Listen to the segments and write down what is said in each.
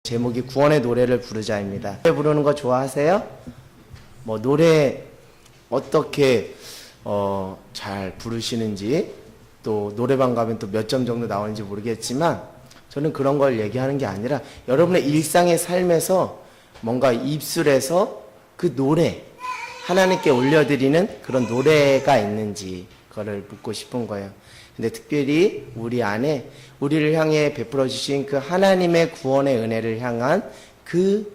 제목이 구원의 노래를 부르자입니다. 노래 부르는 거 좋아하세요? 뭐 노래 어떻게 잘 부르시는지, 또 노래방 가면 또 몇 점 정도 나오는지 모르겠지만, 저는 그런 걸 얘기하는 게 아니라 여러분의 일상의 삶에서 뭔가 입술에서 그 노래, 하나님께 올려드리는 그런 노래가 있는지 그거를 묻고 싶은 거예요. 근데 특별히 우리 안에 우리를 향해 베풀어 주신 그 하나님의 구원의 은혜를 향한 그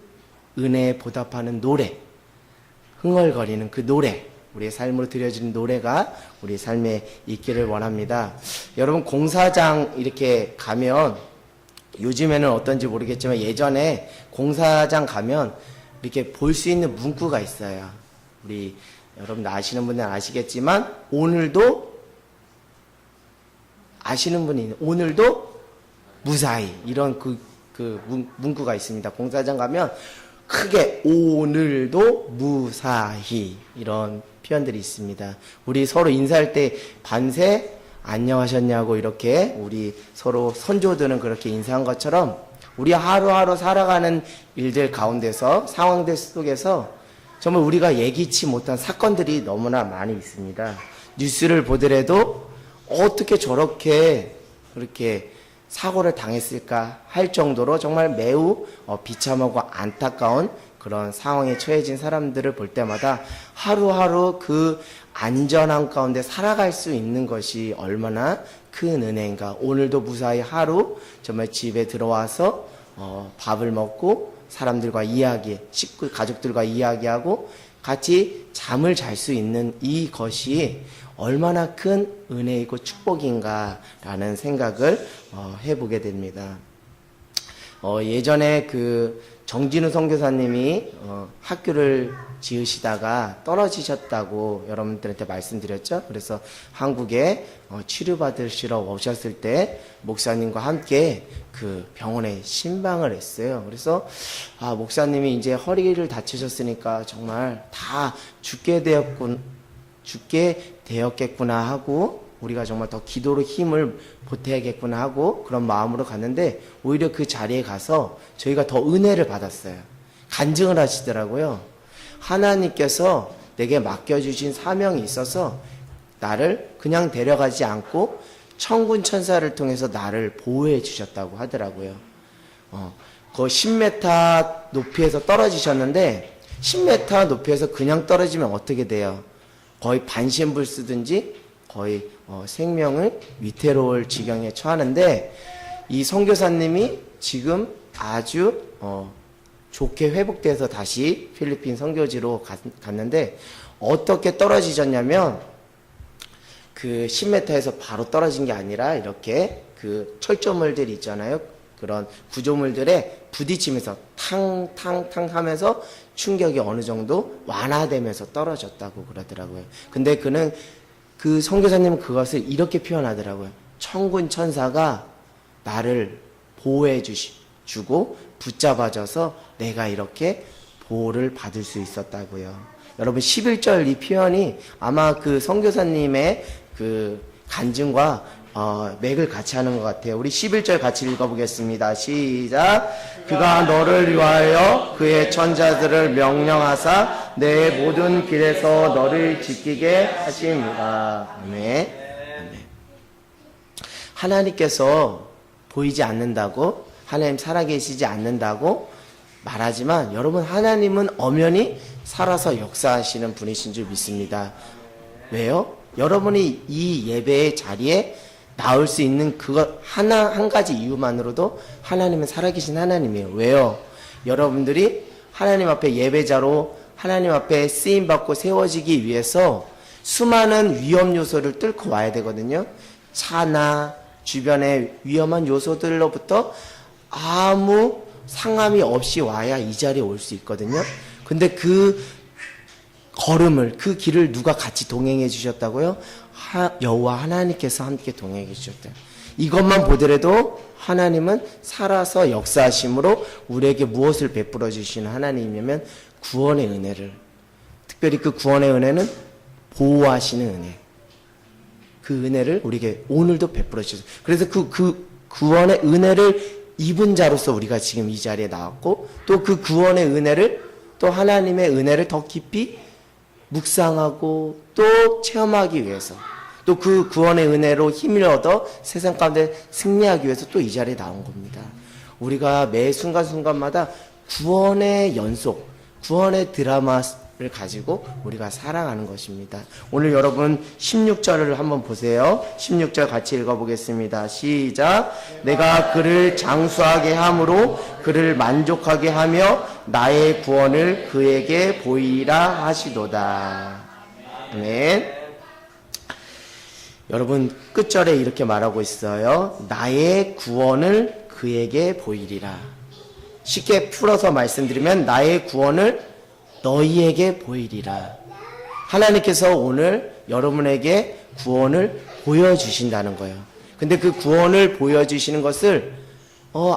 은혜에 보답하는 노래, 흥얼거리는 그 노래, 우리의 삶으로 드려지는 노래가 우리 삶에 있기를 원합니다. 여러분, 공사장 이렇게 가면, 요즘에는 어떤지 모르겠지만 예전에 공사장 가면 이렇게 볼 수 있는 문구가 있어요. 우리 여러분 아시는 분들은 아시겠지만, 아시는 분이 있는, 오늘도 무사히, 이런 문구가 있습니다. 공사장 가면 크게 오늘도 무사히, 이런 표현들이 있습니다. 우리 서로 인사할 때 반세 안녕하셨냐고 이렇게 우리 서로 선조들은 그렇게 인사한 것처럼, 우리 하루하루 살아가는 일들 가운데서, 상황들 속에서 정말 우리가 예기치 못한 사건들이 너무나 많이 있습니다. 뉴스를 보더라도 어떻게 저렇게 그렇게 사고를 당했을까 할 정도로 정말 매우 비참하고 안타까운 그런 상황에 처해진 사람들을 볼 때마다 하루하루 그 안전함 가운데 살아갈 수 있는 것이 얼마나 큰 은혜인가. 오늘도 무사히 하루 정말 집에 들어와서 밥을 먹고 사람들과 가족들과 이야기하고 같이 잠을 잘 수 있는 이것이 얼마나 큰 은혜이고 축복인가라는 생각을 해보게 됩니다. 예전에 그 정진우 선교사님이 학교를 지으시다가 떨어지셨다고 여러분들한테 말씀드렸죠. 그래서 한국에 치료받으시러 오셨을 때 목사님과 함께 그 병원에 신방을 했어요. 그래서 목사님이 이제 허리를 다치셨으니까 정말 다 죽게 되었겠구나 하고, 우리가 정말 더 기도로 힘을 보태야겠구나 하고 그런 마음으로 갔는데, 오히려 그 자리에 가서 저희가 더 은혜를 받았어요. 간증을 하시더라고요. 하나님께서 내게 맡겨주신 사명이 있어서 나를 그냥 데려가지 않고 천군 천사를 통해서 나를 보호해 주셨다고 하더라고요. 그 10m 높이에서 떨어지셨는데, 10m 높이에서 그냥 떨어지면 어떻게 돼요? 거의 반신불 쓰든지 거의 생명을 위태로울 지경에 처하는데, 이 선교사님이 지금 아주 좋게 회복돼서 다시 필리핀 선교지로 갔는데, 어떻게 떨어지셨냐면, 그 10m에서 바로 떨어진 게 아니라 이렇게 그 철조물들이 있잖아요. 그런 구조물들에 부딪히면서 탕탕탕 하면서 충격이 어느 정도 완화되면서 떨어졌다고 그러더라고요. 근데 그 선교사님은 그것을 이렇게 표현하더라고요. 천군 천사가 나를 보호해 주고 붙잡아줘서 내가 이렇게 보호를 받을 수 있었다고요. 여러분, 11절 이 표현이 아마 그 선교사님의 그 간증과 맥을 같이 하는 것 같아요. 우리 11절 같이 읽어보겠습니다. 시작. 그가 너를 위하여 그의 천자들을 명령하사 내 모든 길에서 너를 지키게 하십니다. 아멘. 하나님께서 보이지 않는다고, 하나님 살아계시지 않는다고 말하지만, 여러분, 하나님은 엄연히 살아서 역사하시는 분이신 줄 믿습니다. 왜요? 여러분이 이 예배의 자리에 나올 수 있는 한 가지 이유만으로도 하나님은 살아계신 하나님이에요. 왜요? 여러분들이 하나님 앞에 예배자로 하나님 앞에 쓰임받고 세워지기 위해서 수많은 위험 요소를 뚫고 와야 되거든요. 차나 주변의 위험한 요소들로부터 아무 상함이 없이 와야 이 자리에 올 수 있거든요. 근데 그 길을 누가 같이 동행해 주셨다고요? 여호와 하나님께서 함께 동행해 주셨대요. 이것만 보더라도 하나님은 살아서 역사하심으로 우리에게 무엇을 베풀어 주시는 하나님이면 구원의 은혜를, 특별히 그 구원의 은혜는 보호하시는 은혜, 그 은혜를 우리에게 오늘도 베풀어 주셨어요. 그래서 그 구원의 은혜를 입은 자로서 우리가 지금 이 자리에 나왔고, 또 그 구원의 은혜를, 또 하나님의 은혜를 더 깊이 묵상하고 또 체험하기 위해서, 또 그 구원의 은혜로 힘을 얻어 세상 가운데 승리하기 위해서 또 이 자리에 나온 겁니다. 우리가 매 순간순간마다 구원의 연속, 구원의 드라마를 가지고 우리가 살아가는 것입니다. 오늘 여러분 16절을 한번 보세요. 16절 같이 읽어보겠습니다. 시작. 내가 그를 장수하게 함으로 그를 만족하게 하며 나의 구원을 그에게 보이라 하시도다. 아멘. 여러분 끝절에 이렇게 말하고 있어요. 나의 구원을 그에게 보이리라. 쉽게 풀어서 말씀드리면 나의 구원을 너희에게 보이리라. 하나님께서 오늘 여러분에게 구원을 보여주신다는 거예요. 근데 그 구원을 보여주시는 것을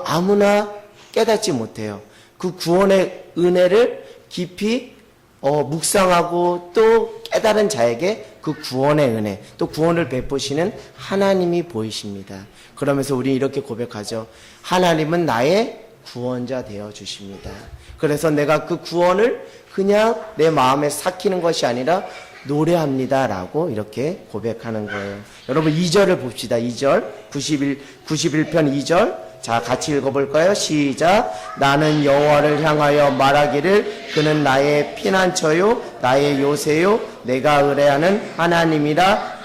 아무나 깨닫지 못해요. 그 구원의 은혜를 깊이 묵상하고 또 깨달은 자에게 그 구원의 은혜, 또 구원을 베푸시는 하나님이 보이십니다. 그러면서 우리 이렇게 고백하죠. 하나님은 나의 구원자 되어 주십니다. 그래서 내가 그 구원을 그냥 내 마음에 삭히는 것이 아니라 노래합니다 라고 이렇게 고백하는 거예요. 여러분 2절을 봅시다. 2절 91편 2절 자 같이 읽어볼까요? 시작. 나는 여호와를 향하여 말하기를 그는 나의 피난처요 나의 요새요 내가 의뢰하는 하나님이라.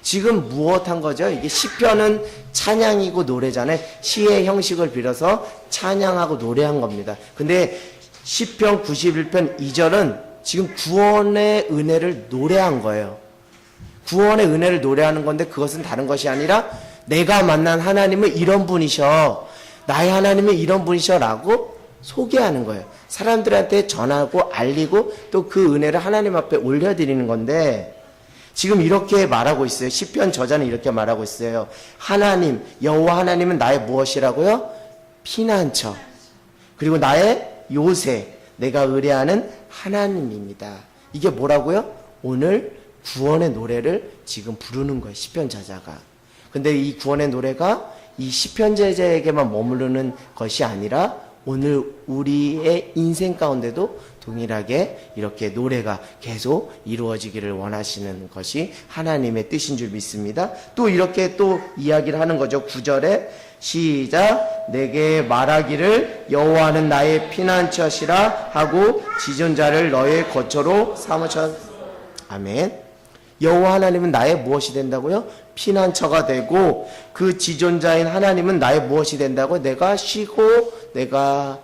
지금 무엇한 거죠? 이게 시편은 찬양이고 노래잖아요. 시의 형식을 빌어서 찬양하고 노래한 겁니다. 근데 시편 91편 2절은 지금 구원의 은혜를 노래한 거예요. 구원의 은혜를 노래하는 건데 그것은 다른 것이 아니라 내가 만난 하나님은 이런 분이셔, 나의 하나님은 이런 분이셔 라고 소개하는 거예요. 사람들한테 전하고 알리고 또 그 은혜를 하나님 앞에 올려드리는 건데 지금 이렇게 말하고 있어요. 시편 저자는 이렇게 말하고 있어요. 하나님, 여호와 하나님은 나의 무엇이라고요? 피난처. 그리고 나의 요새, 내가 의뢰하는 하나님입니다. 이게 뭐라고요? 오늘 구원의 노래를 지금 부르는 거예요. 시편 저자가. 근데 이 구원의 노래가 이 시편 저자에게만 머무르는 것이 아니라 오늘 우리의 인생 가운데도 동일하게 이렇게 노래가 계속 이루어지기를 원하시는 것이 하나님의 뜻인 줄 믿습니다. 또 이렇게 또 이야기를 하는 거죠. 9절에 시작. 내게 말하기를 여호와는 나의 피난처시라 하고 지존자를 너의 거처로 삼으셨. 아멘. 여호와 하나님은 나의 무엇이 된다고요? 피난처가 되고 그 지존자인 하나님은 나의 무엇이 된다고요? 내가 쉬고 내가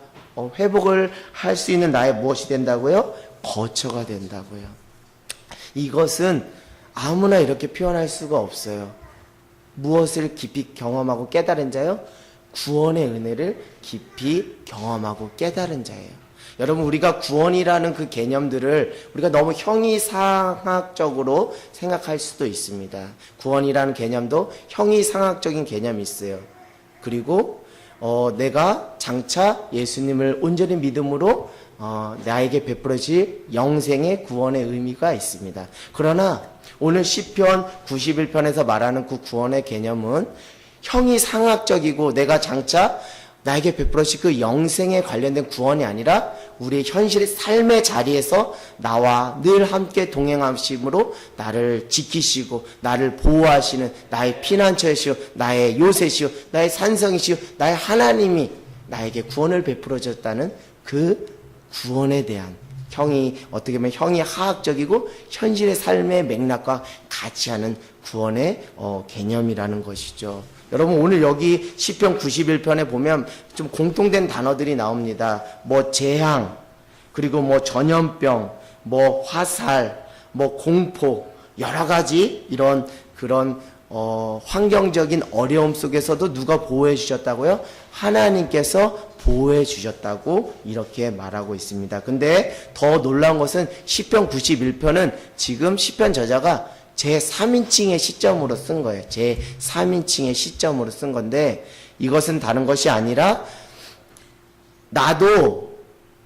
회복을 할 수 있는 나의 무엇이 된다고요? 거처가 된다고요. 이것은 아무나 이렇게 표현할 수가 없어요. 무엇을 깊이 경험하고 깨달은 자요? 구원의 은혜를 깊이 경험하고 깨달은 자예요. 여러분 우리가 구원이라는 그 개념들을 우리가 너무 형이상학적으로 생각할 수도 있습니다. 구원이라는 개념도 형이상학적인 개념이 있어요. 그리고 내가 장차 예수님을 온전히 믿음으로 나에게 베풀어질 영생의 구원의 의미가 있습니다. 그러나 오늘 시편 91편에서 말하는 그 구원의 개념은 형이상학적이고 내가 장차 나에게 베풀어질 그 영생에 관련된 구원이 아니라 우리의 현실의 삶의 자리에서 나와 늘 함께 동행하심으로 나를 지키시고 나를 보호하시는 나의 피난처이시오 나의 요새시오 나의 산성이시오 나의 하나님이 나에게 구원을 베풀어 줬다는 그 구원에 대한 형이 어떻게 보면 형이 하학적이고 현실의 삶의 맥락과 같이 하는 구원의 개념이라는 것이죠. 여러분 오늘 여기 시편 91편에 보면 좀 공통된 단어들이 나옵니다. 뭐 재앙, 그리고 뭐 전염병, 뭐 화살, 뭐 공포, 여러 가지 이런 그런 환경적인 어려움 속에서도 누가 보호해 주셨다고요? 하나님께서 보호해 주셨다고 이렇게 말하고 있습니다. 근데 더 놀라운 것은 시편 91편은 지금 시편 저자가 제3인칭의 시점으로 쓴 거예요. 제3인칭의 시점으로 쓴 건데 이것은 다른 것이 아니라 나도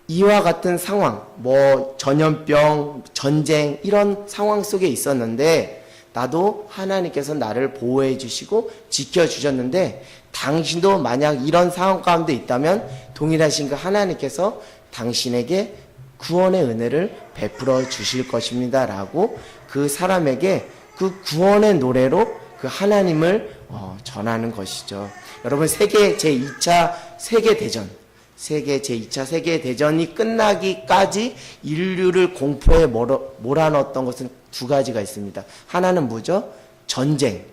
이와 같은 상황, 뭐 전염병, 전쟁 이런 상황 속에 있었는데 나도 하나님께서 나를 보호해 주시고 지켜주셨는데 당신도 만약 이런 상황 가운데 있다면 동일하신 그 하나님께서 당신에게 구원의 은혜를 베풀어 주실 것입니다 라고 그 사람에게 그 구원의 노래로 그 하나님을 전하는 것이죠. 여러분, 세계 제2차 세계대전, 세계 제2차 세계대전이 끝나기까지 인류를 공포에 몰아넣었던 것은 두 가지가 있습니다. 하나는 뭐죠? 전쟁.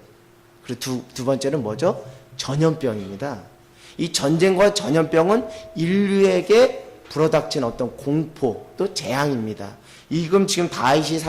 그리고 두 번째는 뭐죠? 전염병입니다. 이 전쟁과 전염병은 인류에게 불어닥친 어떤 공포 또 재앙입니다. 지금 다윗이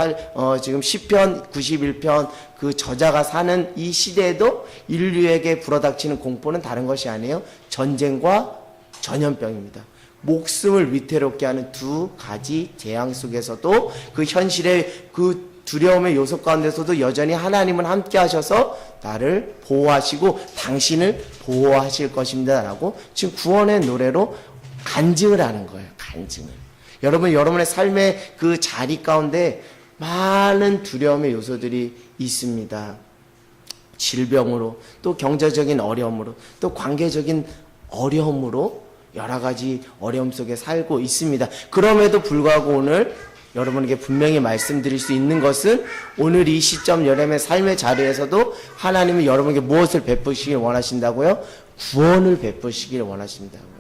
지금 시편 91편 그 저자가 사는 이 시대에도 인류에게 불어닥치는 공포는 다른 것이 아니에요. 전쟁과 전염병입니다. 목숨을 위태롭게 하는 두 가지 재앙 속에서도 그 현실의 그 두려움의 요소 가운데서도 여전히 하나님은 함께 하셔서 나를 보호하시고 당신을 보호하실 것입니다 라고 지금 구원의 노래로 간증을 하는 거예요. 간증을. 여러분, 여러분의 삶의 그 자리 가운데 많은 두려움의 요소들이 있습니다. 질병으로, 또 경제적인 어려움으로, 또 관계적인 어려움으로 여러 가지 어려움 속에 살고 있습니다. 그럼에도 불구하고 오늘 여러분에게 분명히 말씀드릴 수 있는 것은 오늘 이 시점 여러분의 삶의 자리에서도 하나님은 여러분에게 무엇을 베푸시길 원하신다고요? 구원을 베푸시길 원하신다고요.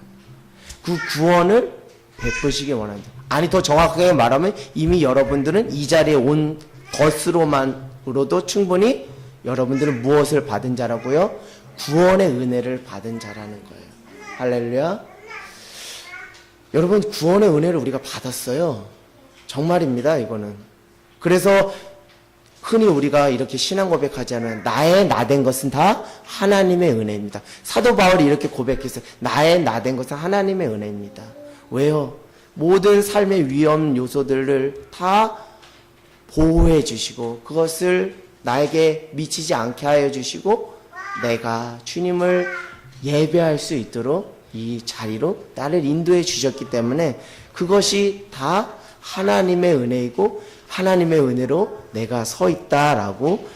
그 구원을 베푸시길 원합니다. 아니, 더 정확하게 말하면 이미 여러분들은 이 자리에 온 것으로만으로도 충분히 여러분들은 무엇을 받은 자라고요? 구원의 은혜를 받은 자라는 거예요. 할렐루야. 여러분, 구원의 은혜를 우리가 받았어요. 정말입니다, 이거는. 그래서 흔히 우리가 이렇게 신앙 고백하자면 나의 나된 것은 다 하나님의 은혜입니다. 사도 바울이 이렇게 고백했어요. 나의 나된 것은 하나님의 은혜입니다. 왜요? 모든 삶의 위험 요소들을 다 보호해 주시고 그것을 나에게 미치지 않게 하여 주시고 내가 주님을 예배할 수 있도록 이 자리로 나를 인도해 주셨기 때문에 그것이 다 하나님의 은혜이고 하나님의 은혜로 내가 서 있다라고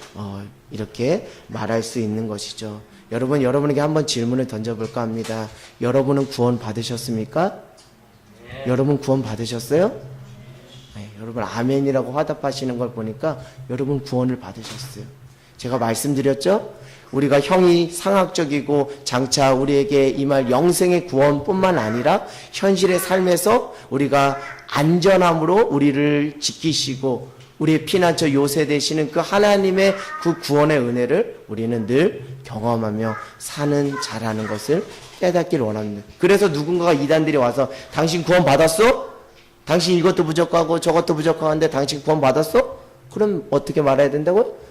이렇게 말할 수 있는 것이죠. 여러분, 여러분에게 한번 질문을 던져볼까 합니다. 여러분은 구원 받으셨습니까? 네. 여러분 구원 받으셨어요? 네, 여러분 아멘이라고 화답하시는 걸 보니까 여러분 구원을 받으셨어요. 제가 말씀드렸죠? 우리가 형이 상학적이고 장차 우리에게 임할 영생의 구원뿐만 아니라 현실의 삶에서 우리가 안전함으로 우리를 지키시고 우리의 피난처 요새 되시는 그 하나님의 그 구원의 은혜를 우리는 늘 경험하며 사는 자라는 것을 깨닫기를 원합니다. 그래서 누군가가 이단들이 와서 당신 구원 받았어? 당신 이것도 부족하고 저것도 부족한데 당신 구원 받았어? 그럼 어떻게 말해야 된다고요?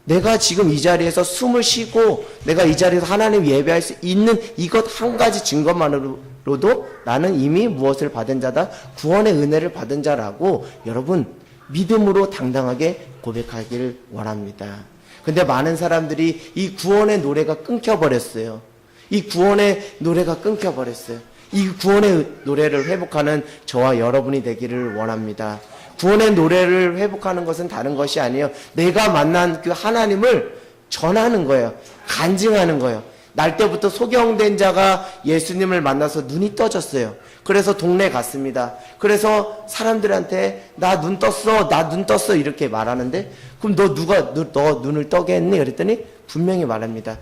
내가 지금 이 자리에서 숨을 쉬고 내가 이 자리에서 하나님 예배할 수 있는 이것 한 가지 증거만으로도 나는 이미 무엇을 받은 자다? 구원의 은혜를 받은 자라고 여러분 믿음으로 당당하게 고백하기를 원합니다. 근데 많은 사람들이 이 구원의 노래가 끊겨버렸어요. 이 구원의 노래가 끊겨버렸어요. 이 구원의 노래를 회복하는 저와 여러분이 되기를 원합니다. 구원의 노래를 회복하는 것은 다른 것이 아니에요. 내가 만난 그 하나님을 전하는 거예요. 간증하는 거예요. 날 때부터 소경된 자가 예수님을 만나서 눈이 떠졌어요. 그래서 동네 갔습니다. 그래서 사람들한테 나 눈 떴어, 나 눈 떴어 이렇게 말하는데 그럼 너 눈을 떠게 했니? 그랬더니 분명히 말합니다.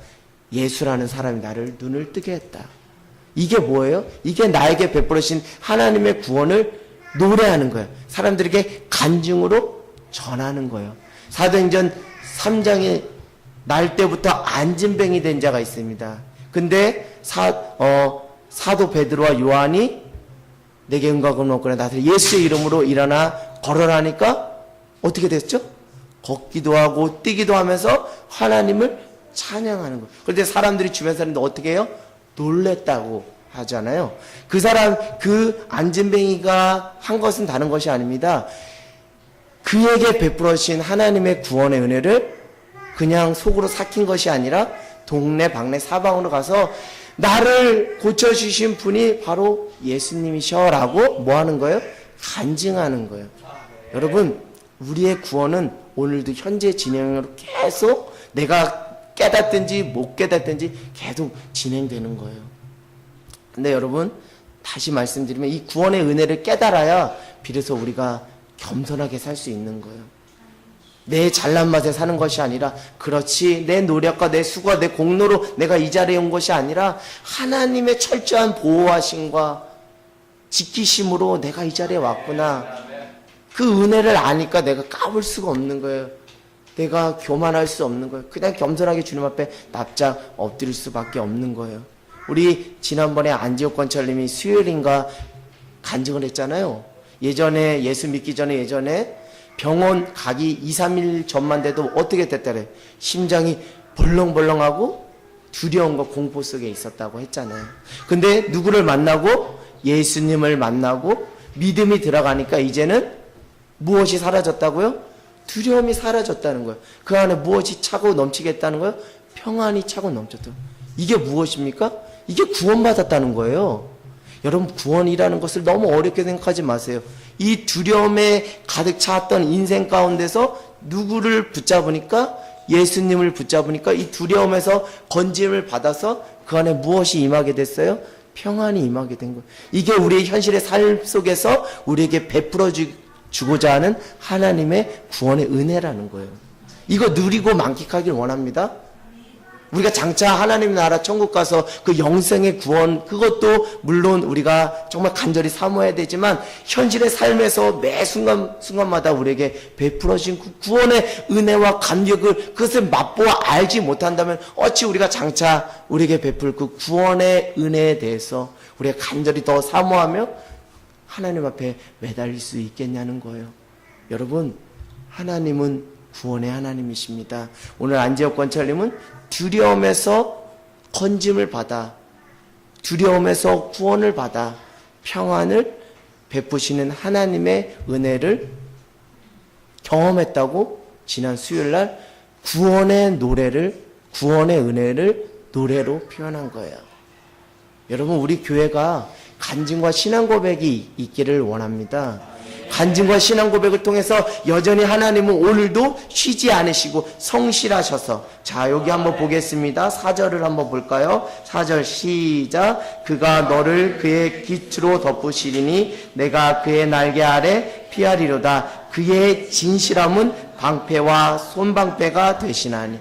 예수라는 사람이 나를 눈을 뜨게 했다. 이게 뭐예요? 이게 나에게 베풀으신 하나님의 구원을 노래하는 거예요. 사람들에게 간증으로 전하는 거예요. 사도행전 3장에 날 때부터 안진뱅이 된 자가 있습니다. 근데 사도 베드로와 요한이 내게 은과금 없거나 나한테 예수의 이름으로 일어나 걸어라니까 어떻게 됐죠? 걷기도 하고 뛰기도 하면서 하나님을 찬양하는 거예요. 그런데 사람들이 주변 사람들 어떻게 해요? 놀랬다고 하잖아요. 그 안진뱅이가 한 것은 다른 것이 아닙니다. 그에게 베풀어 주신 하나님의 구원의 은혜를 그냥 속으로 삭힌 것이 아니라 동네 방네 사방으로 가서 나를 고쳐주신 분이 바로 예수님이셔라고 뭐 하는 거예요? 간증하는 거예요. 여러분, 우리의 구원은 오늘도 현재 진행으로 계속 내가 깨닫든지 못 깨닫든지 계속 진행되는 거예요. 근데 여러분 다시 말씀드리면 이 구원의 은혜를 깨달아야 비로소 우리가 겸손하게 살 수 있는 거예요. 내 잘난 맛에 사는 것이 아니라, 그렇지, 내 노력과 내 수고와 내 공로로 내가 이 자리에 온 것이 아니라 하나님의 철저한 보호하심과 지키심으로 내가 이 자리에 왔구나. 그 은혜를 아니까 내가 까불 수가 없는 거예요. 내가 교만할 수 없는 거예요. 그냥 겸손하게 주님 앞에 납작 엎드릴 수밖에 없는 거예요. 우리 지난번에 안지옥 권철님이 수요일인가 간증을 했잖아요. 예전에 예수 믿기 전에 예전에 병원 가기 2, 3일 전만 돼도 어떻게 됐다래? 심장이 벌렁벌렁하고 두려움과 공포 속에 있었다고 했잖아요. 근데 누구를 만나고 예수님을 만나고 믿음이 들어가니까 이제는 무엇이 사라졌다고요? 두려움이 사라졌다는 거예요. 그 안에 무엇이 차고 넘치겠다는 거예요? 평안이 차고 넘쳤다. 이게 무엇입니까? 이게 구원받았다는 거예요. 여러분, 구원이라는 것을 너무 어렵게 생각하지 마세요. 이 두려움에 가득 찼던 인생 가운데서 누구를 붙잡으니까, 예수님을 붙잡으니까 이 두려움에서 건짐을 받아서 그 안에 무엇이 임하게 됐어요? 평안이 임하게 된 거예요. 이게 우리의 현실의 삶 속에서 우리에게 베풀어 주고자 하는 하나님의 구원의 은혜라는 거예요. 이거 누리고 만끽하길 원합니다. 우리가 장차 하나님 나라 천국 가서 그 영생의 구원, 그것도 물론 우리가 정말 간절히 사모해야 되지만 현실의 삶에서 매 순간마다 우리에게 베풀어진 그 구원의 은혜와 감격을, 그것을 맛보아 알지 못한다면 어찌 우리가 장차 우리에게 베풀 그 구원의 은혜에 대해서 우리가 간절히 더 사모하며 하나님 앞에 매달릴 수 있겠냐는 거예요. 여러분, 하나님은 구원의 하나님이십니다. 오늘 안지옥 권찰님은 두려움에서 건짐을 받아, 두려움에서 구원을 받아 평안을 베푸시는 하나님의 은혜를 경험했다고 지난 수요일날 구원의 노래를, 구원의 은혜를 노래로 표현한 거예요. 여러분, 우리 교회가 간증과 신앙 고백이 있기를 원합니다. 간증과 신앙 고백을 통해서 여전히 하나님은 오늘도 쉬지 않으시고 성실하셔서, 자, 여기 한번 보겠습니다. 4절을 한번 볼까요? 4절 시작. 그가 너를 그의 깃으로 덮으시리니 내가 그의 날개 아래 피하리로다. 그의 진실함은 방패와 손방패가 되시나니.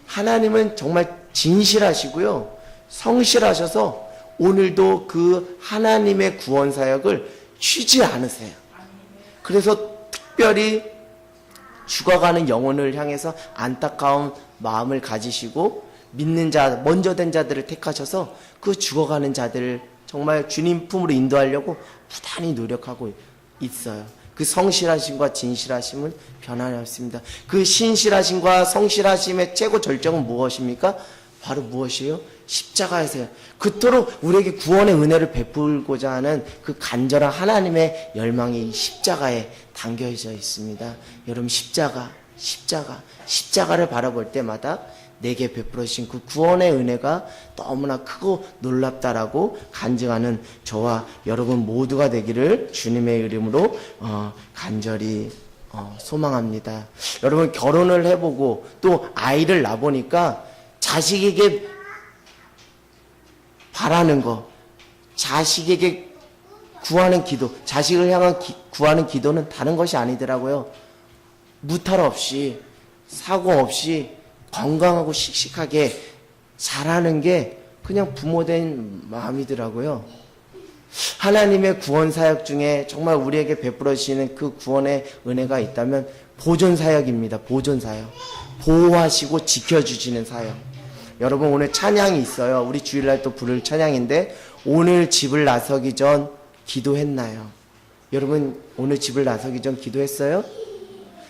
하나님은 정말 진실하시고요, 성실하셔서 오늘도 그 하나님의 구원 사역을 쉬지 않으세요. 그래서 특별히 죽어가는 영혼을 향해서 안타까운 마음을 가지시고 믿는 자, 먼저 된 자들을 택하셔서 그 죽어가는 자들을 정말 주님 품으로 인도하려고 부단히 노력하고 있어요. 그 성실하심과 진실하심은 변함이 없습니다. 그 신실하심과 성실하심의 최고 절정은 무엇입니까? 바로 무엇이에요? 십자가에서요. 그토록 우리에게 구원의 은혜를 베풀고자 하는 그 간절한 하나님의 열망이 십자가에 담겨져 있습니다. 여러분, 십자가를 바라볼 때마다 내게 베풀어주신 그 구원의 은혜가 너무나 크고 놀랍다라고 간증하는 저와 여러분 모두가 되기를 주님의 이름으로 간절히 소망합니다. 여러분, 결혼을 해보고 또 아이를 낳아보니까 자식에게 바라는 거, 자식에게 구하는 기도, 자식을 향한 구하는 기도는 다른 것이 아니더라고요. 무탈 없이, 사고 없이 건강하고 씩씩하게 자라는 게 그냥 부모된 마음이더라고요. 하나님의 구원 사역 중에 정말 우리에게 베풀어 주시는 그 구원의 은혜가 있다면 보존 사역입니다. 보존 사역. 보호하시고 지켜주시는 사역. 여러분, 오늘 찬양이 있어요. 우리 주일날 또 부를 찬양인데, 오늘 집을 나서기 전 기도했나요? 여러분, 오늘 집을 나서기 전 기도했어요?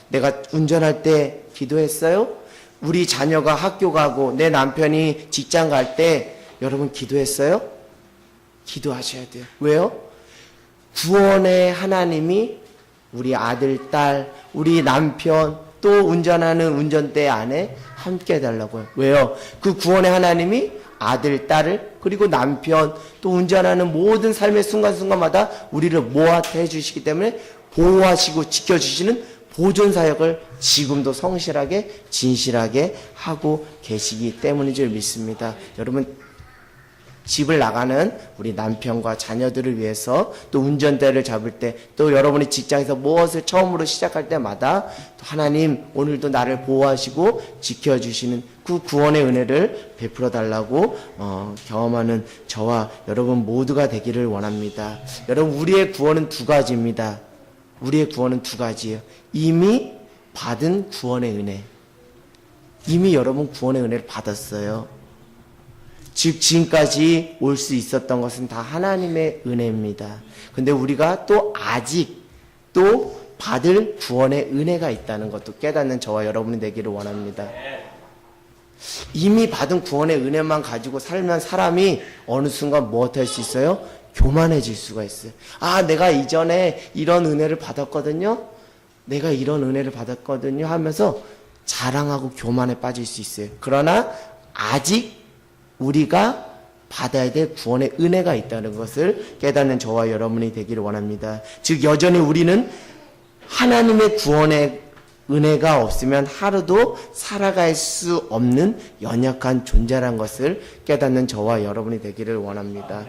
내가 운전할 때 기도했어요? 우리 자녀가 학교 가고 내 남편이 직장 갈 때 여러분 기도했어요? 기도하셔야 돼요. 왜요? 구원의 하나님이 우리 아들, 딸, 우리 남편, 또 운전하는 운전대 안에 함께 해달라고요. 왜요? 그 구원의 하나님이 아들, 딸을, 그리고 남편, 또 운전하는 모든 삶의 순간순간마다 우리를 모아해 주시기 때문에 보호하시고 지켜주시는 보존 사역을 지금도 성실하게 진실하게 하고 계시기 때문인 줄 믿습니다. 여러분, 집을 나가는 우리 남편과 자녀들을 위해서, 또 운전대를 잡을 때, 또 여러분이 직장에서 무엇을 처음으로 시작할 때마다 하나님 오늘도 나를 보호하시고 지켜주시는 그 구원의 은혜를 베풀어 달라고 경험하는 저와 여러분 모두가 되기를 원합니다. 여러분, 우리의 구원은 두 가지입니다. 우리의 구원은 두 가지예요. 이미 받은 구원의 은혜. 이미 여러분 구원의 은혜를 받았어요. 즉 지금까지 올 수 있었던 것은 다 하나님의 은혜입니다. 근데 우리가 또 아직 또 받을 구원의 은혜가 있다는 것도 깨닫는 저와 여러분이 되기를 원합니다. 이미 받은 구원의 은혜만 가지고 살면 사람이 어느 순간 무엇 할 수 있어요? 교만해질 수가 있어요. 아, 내가 이전에 이런 은혜를 받았거든요. 내가 이런 은혜를 받았거든요 하면서 자랑하고 교만에 빠질 수 있어요. 그러나 아직 우리가 받아야 될 구원의 은혜가 있다는 것을 깨닫는 저와 여러분이 되기를 원합니다. 즉 여전히 우리는 하나님의 구원의 은혜가 없으면 하루도 살아갈 수 없는 연약한 존재란 것을 깨닫는 저와 여러분이 되기를 원합니다.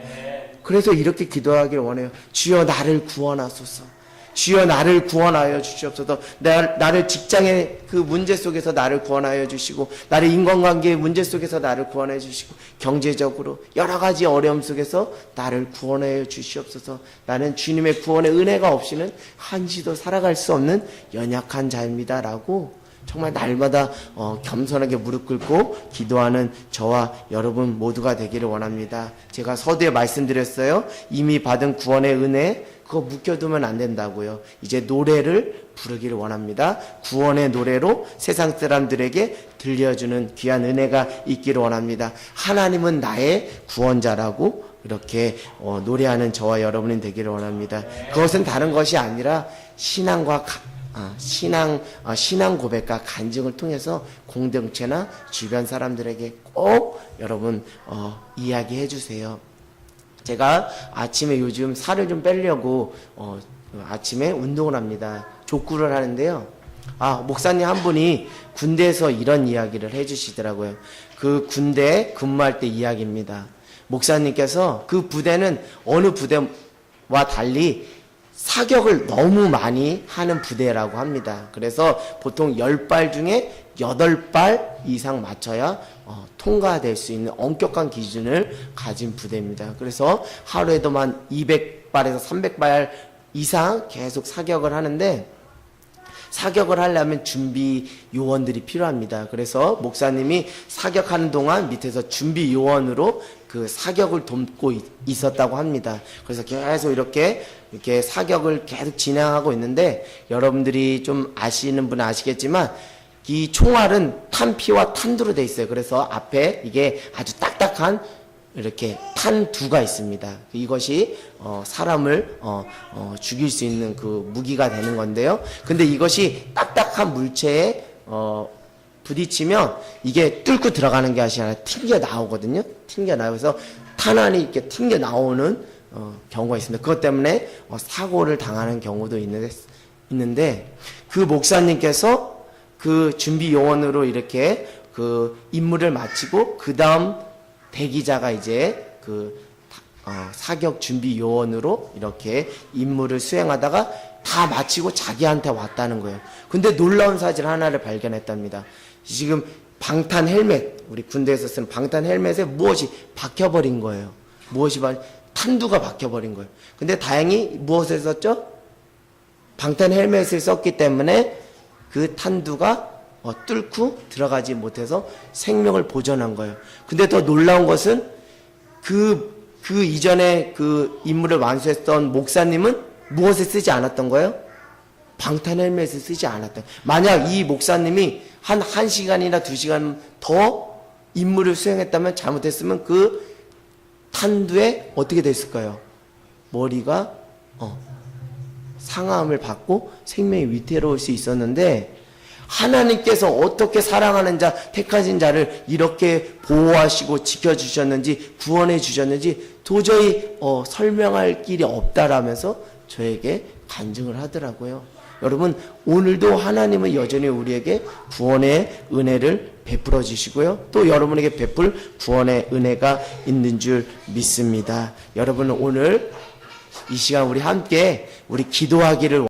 그래서 이렇게 기도하기를 원해요. 주여 나를 구원하소서. 주여 나를 구원하여 주시옵소서. 나를 직장의 그 문제 속에서 나를 구원하여 주시고, 나를 인간관계의 문제 속에서 나를 구원해 주시고, 경제적으로 여러 가지 어려움 속에서 나를 구원하여 주시옵소서. 나는 주님의 구원의 은혜가 없이는 한시도 살아갈 수 없는 연약한 자입니다 라고 정말 날마다 겸손하게 무릎 꿇고 기도하는 저와 여러분 모두가 되기를 원합니다. 제가 서두에 말씀드렸어요. 이미 받은 구원의 은혜, 그거 묵혀두면 안 된다고요. 이제 노래를 부르기를 원합니다. 구원의 노래로 세상 사람들에게 들려주는 귀한 은혜가 있기를 원합니다. 하나님은 나의 구원자라고 이렇게 노래하는 저와 여러분이 되기를 원합니다. 그것은 다른 것이 아니라 신앙 고백과 간증을 통해서 공동체나 주변 사람들에게 꼭 여러분 이야기해 주세요. 제가 아침에 요즘 살을 좀 빼려고 아침에 운동을 합니다. 족구를 하는데요. 목사님 한 분이 군대에서 이런 이야기를 해주시더라고요. 그 군대에 근무할 때 이야기입니다. 목사님께서 그 부대는 어느 부대와 달리 사격을 너무 많이 하는 부대라고 합니다. 그래서 보통 10발 중에 8발 이상 맞춰야 통과될 수 있는 엄격한 기준을 가진 부대입니다. 그래서 하루에도만 200발에서 300발 이상 계속 사격을 하는데, 사격을 하려면 준비 요원들이 필요합니다. 그래서 목사님이 사격하는 동안 밑에서 준비 요원으로 그 사격을 돕고 있었다고 합니다. 그래서 계속 이렇게 사격을 계속 진행하고 있는데, 여러분들이 좀 아시는 분은 아시겠지만 이 총알은 탄피와 탄두로 되어 있어요. 그래서 앞에 이게 아주 딱딱한 이렇게 탄두가 있습니다. 이것이 사람을 죽일 수 있는 그 무기가 되는 건데요. 근데 이것이 딱딱한 물체에 부딪히면 이게 뚫고 들어가는 게 아니라 튕겨 나오거든요. 튕겨 나와서 탄환이 이렇게 튕겨 나오는 경우가 있습니다. 그것 때문에 사고를 당하는 경우도 있는데 그 목사님께서 그 준비 요원으로 이렇게 그 임무를 마치고 그 다음 대기자가 이제 그 사격 준비 요원으로 이렇게 임무를 수행하다가 다 마치고 자기한테 왔다는 거예요. 근데 놀라운 사실 하나를 발견했답니다. 지금 방탄 헬멧, 우리 군대에서 쓰는 방탄 헬멧에 무엇이 박혀버린 거예요. 탄두가 박혀버린 거예요. 근데 다행히 무엇을 썼죠? 방탄 헬멧을 썼기 때문에 그 탄두가 뚫고 들어가지 못해서 생명을 보존한 거예요. 근데 더 놀라운 것은 그 이전에 그 임무를 완수했던 목사님은 무엇을 쓰지 않았던 거예요? 방탄 헬멧을 쓰지 않았던. 만약 이 목사님이 한 1시간이나 2시간 더 임무를 수행했다면, 잘못했으면 그 탄두에 어떻게 됐을까요? 머리가 상함을 받고 생명이 위태로울 수 있었는데, 하나님께서 어떻게 사랑하는 자, 택하신 자를 이렇게 보호하시고 지켜주셨는지, 구원해 주셨는지 도저히 설명할 길이 없다라면서 저에게 간증을 하더라고요. 여러분 오늘도 하나님은 여전히 우리에게 구원의 은혜를 베풀어 주시고요. 또 여러분에게 베풀 구원의 은혜가 있는 줄 믿습니다. 여러분 오늘 이 시간 우리 함께 우리 기도하기를